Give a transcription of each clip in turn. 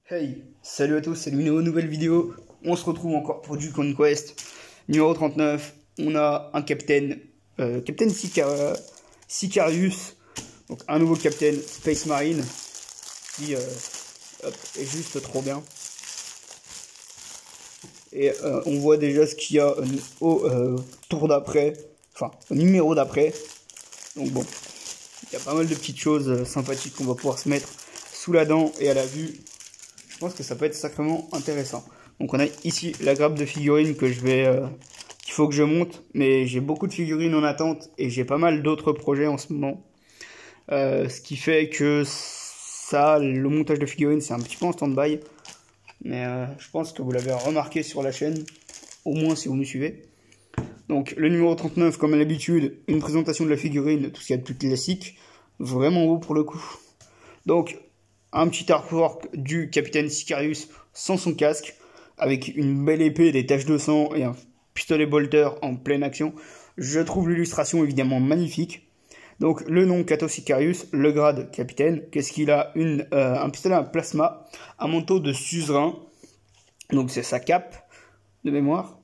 Hey, salut à tous, c'est une nouvelle vidéo. On se retrouve encore pour du Conquest. Numéro 39, on a un Captain, Captain Sicarius. Donc un nouveau Captain Space Marine qui est juste trop bien. Et on voit déjà ce qu'il y a au tour d'après, enfin au numéro d'après. Donc bon, il y a pas mal de petites choses sympathiques qu'on va pouvoir se mettre sous la dent et à la vue. Je pense que ça peut être sacrément intéressant. Donc on a ici la grappe de figurines que qu'il faut que je monte, mais j'ai beaucoup de figurines en attente et j'ai pas mal d'autres projets en ce moment. Ce qui fait que le montage de figurines, c'est un petit peu en stand-by. Mais je pense que vous l'avez remarqué sur la chaîne, au moins si vous me suivez. Donc le numéro 39, comme à l'habitude, une présentation de la figurine, tout ce qu'il y a de plus classique. Vraiment beau pour le coup. Donc un petit artwork du Capitaine Sicarius sans son casque, avec une belle épée, des taches de sang et un pistolet bolter en pleine action. Je trouve l'illustration évidemment magnifique. Donc le nom Cato Sicarius, le grade capitaine. Qu'est-ce qu'il a? Un pistolet à plasma, un manteau de suzerain, donc c'est sa cape de mémoire,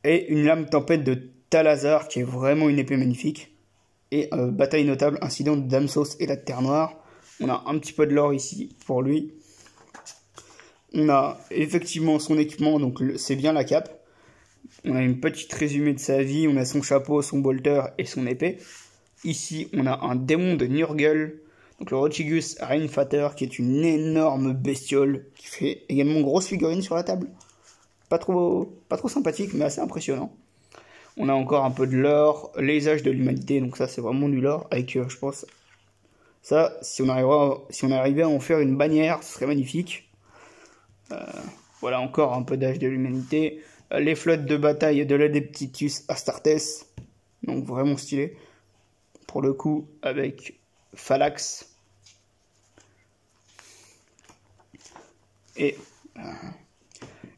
et une lame tempête de Talazar qui est vraiment une épée magnifique. Et bataille notable, incident de Damsos et la Terre Noire. On a un petit peu de l'or ici pour lui. On a effectivement son équipement, donc c'est bien la cape. On a une petite résumé de sa vie, on a son chapeau, son bolter et son épée. Ici, on a un démon de Nurgle, donc le Rotigus Rainfater, qui est une énorme bestiole, qui fait également grosse figurine sur la table. Pas trop sympathique, mais assez impressionnant. On a encore un peu de l'or, les âges de l'humanité, donc ça c'est vraiment du lore, avec je pense... Ça, si on arrivait à en faire une bannière, ce serait magnifique. Voilà, encore un peu d'âge de l'humanité. Les flottes de bataille de l'Adepticus Astartes. Donc vraiment stylé. Pour le coup, avec Phalanx. Et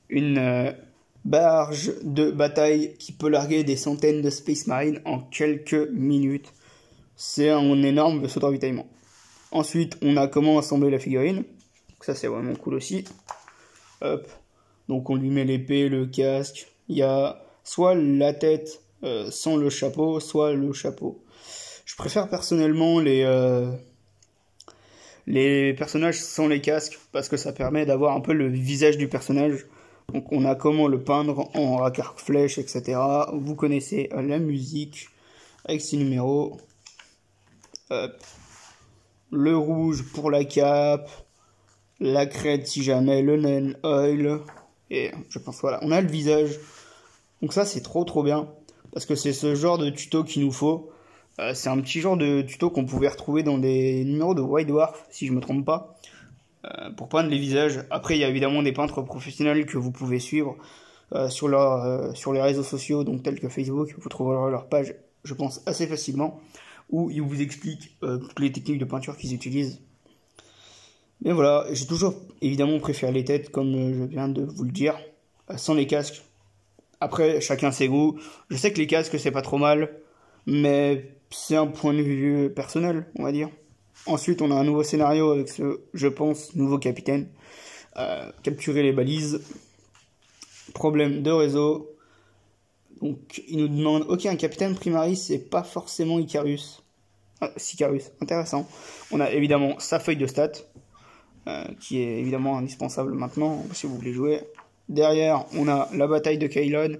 une barge de bataille qui peut larguer des centaines de Space Marines en quelques minutes. C'est un énorme vaisseau de ravitaillement. Ensuite, on a comment assembler la figurine. Donc ça, c'est vraiment cool aussi. Hop. Donc, on lui met l'épée, le casque. Il y a soit la tête sans le chapeau, soit le chapeau. Je préfère personnellement les personnages sans les casques parce que ça permet d'avoir un peu le visage du personnage. Donc, on a comment le peindre en rack flèche, etc. Vous connaissez la musique avec ses numéros. Hop. Le rouge pour la cape, la crête si jamais, le nail oil, et je pense voilà, on a le visage. Donc ça c'est trop bien, parce que c'est ce genre de tuto qu'il nous faut. C'est un petit genre de tuto qu'on pouvait retrouver dans des numéros de White Dwarf, si je me trompe pas, pour peindre les visages. Après il y a évidemment des peintres professionnels que vous pouvez suivre sur les réseaux sociaux, donc tels que Facebook, vous trouverez leur page, je pense, assez facilement, où ils vous expliquent toutes les techniques de peinture qu'ils utilisent. Mais voilà, j'ai toujours évidemment préféré les têtes, comme je viens de vous le dire, sans les casques. Après, chacun ses goûts. Je sais que les casques, c'est pas trop mal, mais c'est un point de vue personnel, on va dire. Ensuite, on a un nouveau scénario avec ce, je pense, nouveau capitaine. Capturer les balises. Problème de réseau. Donc, il nous demande, ok, un capitaine Primaris, c'est pas forcément Icarus. Ah, Sicarius, intéressant. On a évidemment sa feuille de stats, qui est évidemment indispensable maintenant, si vous voulez jouer. Derrière, on a la bataille de Kaylon,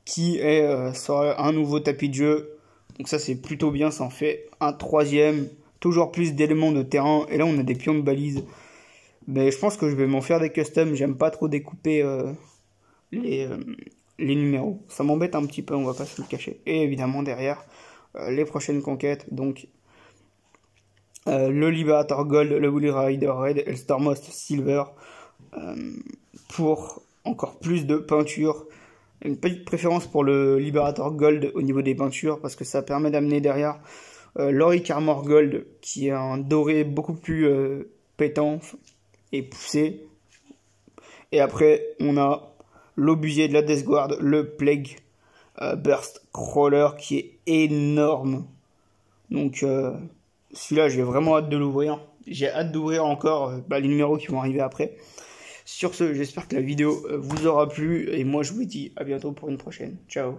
qui est sera un nouveau tapis de jeu. Donc ça, c'est plutôt bien, ça en fait un troisième. Toujours plus d'éléments de terrain, et là, on a des pions de balises. Mais je pense que je vais m'en faire des customs, j'aime pas trop découper les numéros. Ça m'embête un petit peu, on va pas se le cacher. Et évidemment derrière, les prochaines conquêtes, donc le Liberator Gold, le Woolly Rider Red et le Starmost Silver, pour encore plus de peinture. Une petite préférence pour le Liberator Gold au niveau des peintures, parce que ça permet d'amener derrière l'Auric Armor Gold, qui est un doré beaucoup plus pétant et poussé. Et après, on a l'obusier de la Death Guard, le Plague Burst Crawler, qui est énorme. Donc celui-là, j'ai vraiment hâte de l'ouvrir. j'ai hâte d'ouvrir encore les numéros qui vont arriver après. Sur ce, j'espère que la vidéo vous aura plu et moi je vous dis à bientôt pour une prochaine. Ciao.